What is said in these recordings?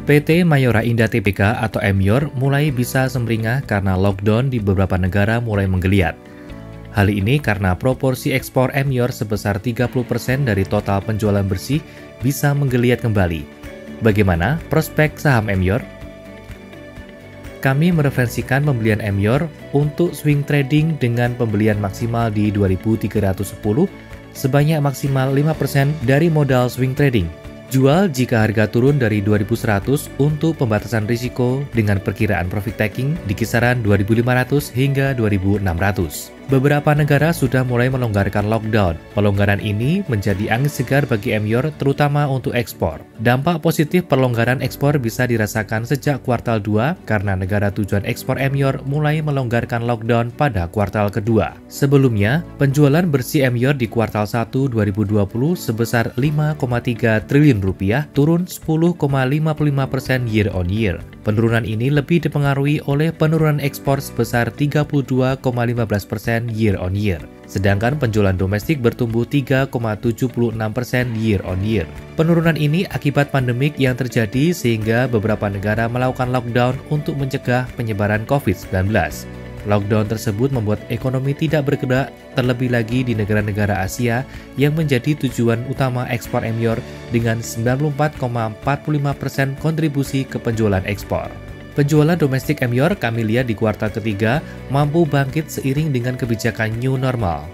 PT Mayora Indah Tbk atau MYOR mulai bisa sumringah karena lockdown di beberapa negara mulai menggeliat. Hal ini karena proporsi ekspor MYOR sebesar 30% dari total penjualan bersih bisa menggeliat kembali. Bagaimana prospek saham MYOR? Kami mereferensikan pembelian MYOR untuk swing trading dengan pembelian maksimal di 2.310 sebanyak maksimal 5% dari modal swing trading. Jual jika harga turun dari 2.100 untuk pembatasan risiko dengan perkiraan profit taking di kisaran 2.500 hingga 2.600. Beberapa negara sudah mulai melonggarkan lockdown. Pelonggaran ini menjadi angin segar bagi MYOR terutama untuk ekspor. Dampak positif perlonggaran ekspor bisa dirasakan sejak kuartal 2 karena negara tujuan ekspor MYOR mulai melonggarkan lockdown pada kuartal kedua. Sebelumnya, penjualan bersih MYOR di kuartal 1 2020 sebesar 5,3 triliun rupiah, turun 10,55% year on year. Penurunan ini lebih dipengaruhi oleh penurunan ekspor sebesar 32,15% year on year. Sedangkan penjualan domestik bertumbuh 3,76% year on year. Penurunan ini akibat pandemik yang terjadi sehingga beberapa negara melakukan lockdown untuk mencegah penyebaran COVID-19. Lockdown tersebut membuat ekonomi tidak bergerak, terlebih lagi di negara-negara Asia yang menjadi tujuan utama ekspor MYOR dengan 94,45% kontribusi ke penjualan ekspor. Penjualan domestik MYOR kami lihat di kuartal ketiga mampu bangkit seiring dengan kebijakan new normal.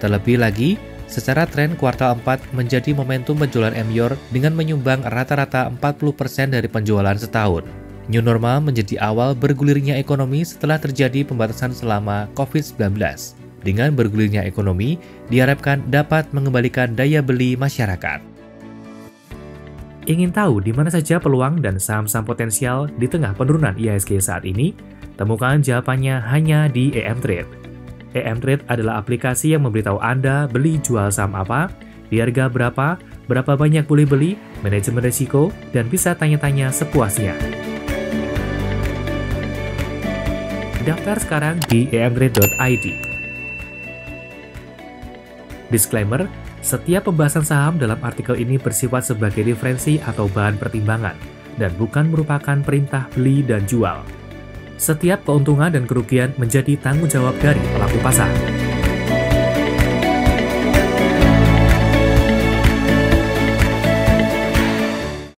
Terlebih lagi, secara tren kuartal 4 menjadi momentum penjualan MYOR dengan menyumbang rata-rata 40% dari penjualan setahun. New normal menjadi awal bergulirnya ekonomi setelah terjadi pembatasan selama COVID-19. Dengan bergulirnya ekonomi, diharapkan dapat mengembalikan daya beli masyarakat. Ingin tahu di mana saja peluang dan saham-saham potensial di tengah penurunan IHSG saat ini? Temukan jawabannya hanya di EM Trade. EM Trade adalah aplikasi yang memberitahu Anda beli jual saham apa, di harga berapa banyak boleh beli, manajemen risiko, dan bisa tanya-tanya sepuasnya. Daftar sekarang di emtrade.id. Disclaimer, setiap pembahasan saham dalam artikel ini bersifat sebagai referensi atau bahan pertimbangan dan bukan merupakan perintah beli dan jual. Setiap keuntungan dan kerugian menjadi tanggung jawab dari pelaku pasar.